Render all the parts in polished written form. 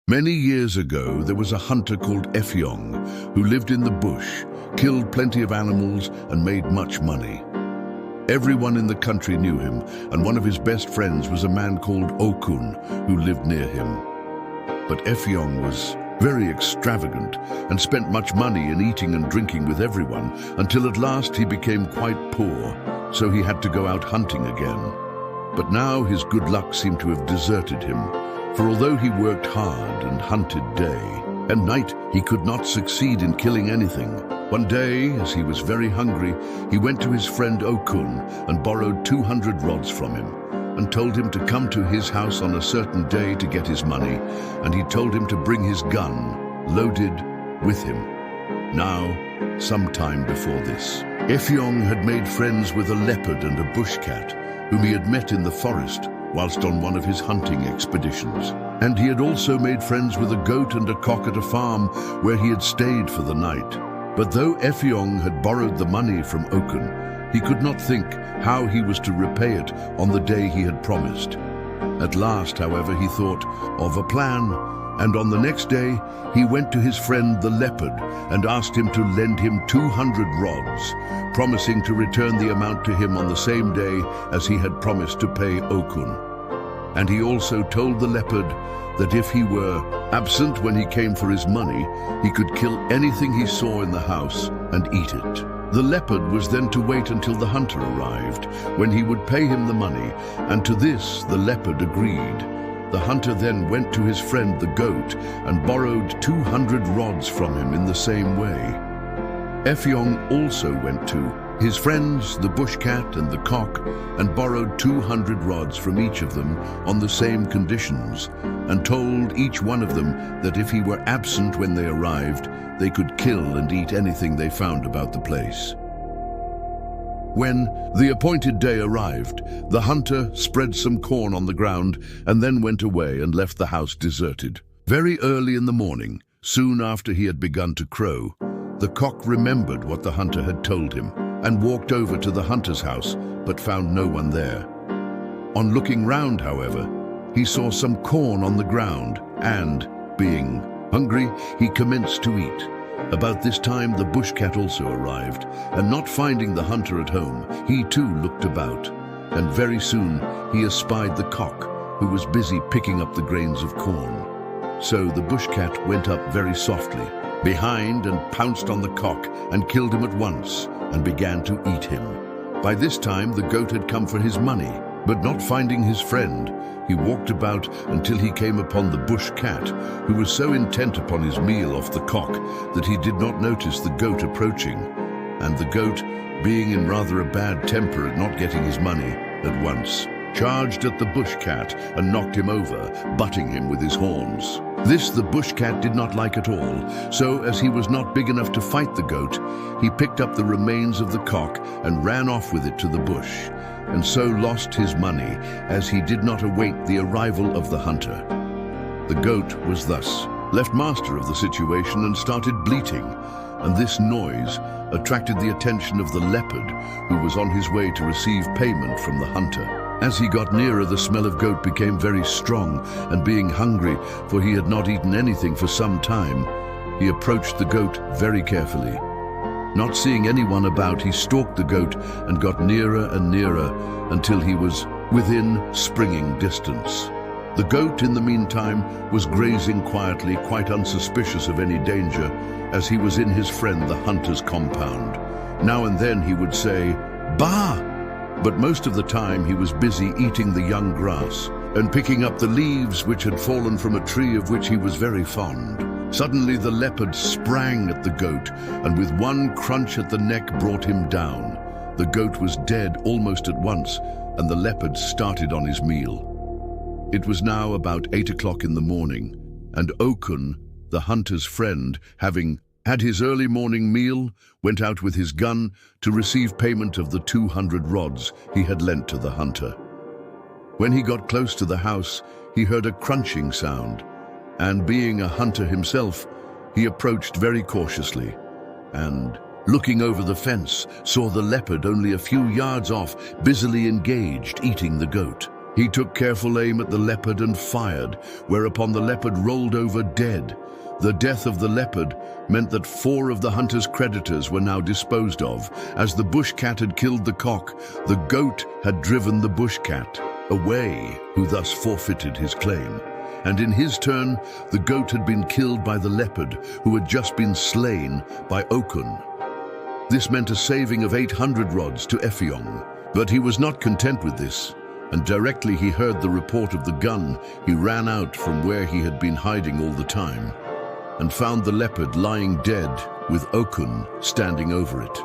Many years ago, there was a hunter called Effiong who lived in the bush, killed plenty of animals, and made much money. Everyone in the country knew him, and one of his best friends was a man called Okun who lived near him. But Effiong was very extravagant and spent much money in eating and drinking with everyone until at last he became quite poor, so he had to go out hunting again. But now his good luck seemed to have deserted him, for although he worked hard and hunted day and night, he could not succeed in killing anything. One day, as he was very hungry, he went to his friend Okun and borrowed 200 rods from him and told him to come to his house on a certain day to get his money, and he told him to bring his gun, loaded, with him. Now, some time before this, Effiong had made friends with a leopard and a bush cat, whom he had met in the forest whilst on one of his hunting expeditions. And he had also made friends with a goat and a cock at a farm where he had stayed for the night. But though Effiong had borrowed the money from Okun, he could not think how he was to repay it on the day he had promised. At last, however, he thought of a plan, and on the next day he went to his friend the leopard and asked him to lend him 200 rods, promising to return the amount to him on the same day as he had promised to pay Okun. And he also told the leopard that if he were absent when he came for his money, he could kill anything he saw in the house and eat it. The leopard was then to wait until the hunter arrived, when he would pay him the money, and to this the leopard agreed. The hunter then went to his friend the goat and borrowed 200 rods from him in the same way. Effiong also went to his friends, the bush cat and the cock, and borrowed 200 rods from each of them on the same conditions, and told each one of them that if he were absent when they arrived, they could kill and eat anything they found about the place. When the appointed day arrived, the hunter spread some corn on the ground and then went away and left the house deserted. Very early in the morning, soon after he had begun to crow, the cock remembered what the hunter had told him and walked over to the hunter's house, but found no one there. On looking round, however, he saw some corn on the ground and, being hungry, he commenced to eat. About this time the bush cat also arrived, and not finding the hunter at home, he too looked about, and very soon he espied the cock, who was busy picking up the grains of corn. So the bush cat went up very softly behind and pounced on the cock and killed him at once and began to eat him. By this time the goat had come for his money, but not finding his friend, he walked about until he came upon the bush cat, who was so intent upon his meal off the cock that he did not notice the goat approaching. And the goat, being in rather a bad temper at not getting his money, at once charged at the bush cat and knocked him over, butting him with his horns. This the bush cat did not like at all, so as he was not big enough to fight the goat, he picked up the remains of the cock and ran off with it to the bush, and so lost his money, as he did not await the arrival of the hunter. The goat was thus left master of the situation and started bleating, and this noise attracted the attention of the leopard, who was on his way to receive payment from the hunter. As he got nearer, the smell of goat became very strong, and being hungry, for he had not eaten anything for some time, he approached the goat very carefully. Not seeing anyone about, he stalked the goat and got nearer and nearer until he was within springing distance. The goat, in the meantime, was grazing quietly, quite unsuspicious of any danger, as he was in his friend the hunter's compound. Now and then he would say, "Bah!" But most of the time he was busy eating the young grass and picking up the leaves which had fallen from a tree of which he was very fond. Suddenly the leopard sprang at the goat, and with one crunch at the neck brought him down. The goat was dead almost at once, and the leopard started on his meal. It was now about 8 o'clock in the morning, and Okun, the hunter's friend, having had his early morning meal, went out with his gun to receive payment of the 200 rods he had lent to the hunter. When he got close to the house, he heard a crunching sound, and being a hunter himself, he approached very cautiously, and, looking over the fence, saw the leopard only a few yards off, busily engaged eating the goat. He took careful aim at the leopard and fired, whereupon the leopard rolled over dead. The death of the leopard meant that 4 of the hunter's creditors were now disposed of. As the bush cat had killed the cock, the goat had driven the bush cat away, who thus forfeited his claim. And in his turn, the goat had been killed by the leopard, who had just been slain by Okun. This meant a saving of 800 rods to Effiong. But he was not content with this, and directly he heard the report of the gun, he ran out from where he had been hiding all the time, and found the leopard lying dead with Okun standing over it.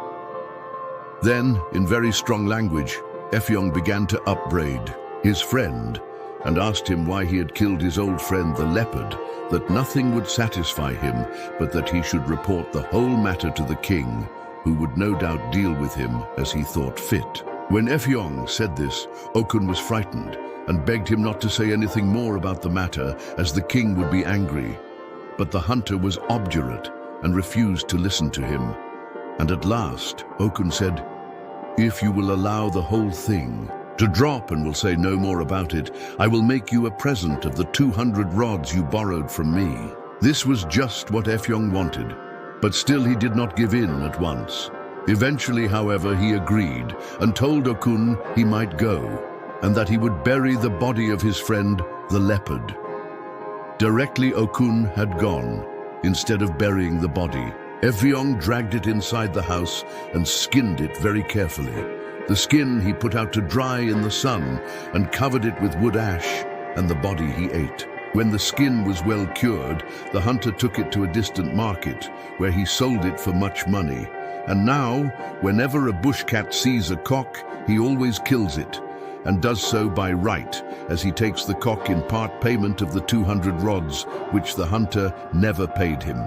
Then, in very strong language, Effiong began to upbraid his friend and asked him why he had killed his old friend the leopard, that nothing would satisfy him but that he should report the whole matter to the king, who would no doubt deal with him as he thought fit. When Effiong said this, Okun was frightened and begged him not to say anything more about the matter, as the king would be angry. But the hunter was obdurate and refused to listen to him. And at last, Okun said, "If you will allow the whole thing to drop and will say no more about it, I will make you a present of the 200 rods you borrowed from me." This was just what Effiong wanted, but still he did not give in at once. Eventually, however, he agreed and told Okun he might go, and that he would bury the body of his friend, the leopard. Directly Okun had gone, instead of burying the body, Effiong dragged it inside the house and skinned it very carefully. The skin he put out to dry in the sun and covered it with wood ash, and the body he ate. When the skin was well cured, the hunter took it to a distant market, where he sold it for much money. And now, whenever a bush cat sees a cock, he always kills it, and does so by right, as he takes the cock in part payment of the 200 rods, which the hunter never paid him.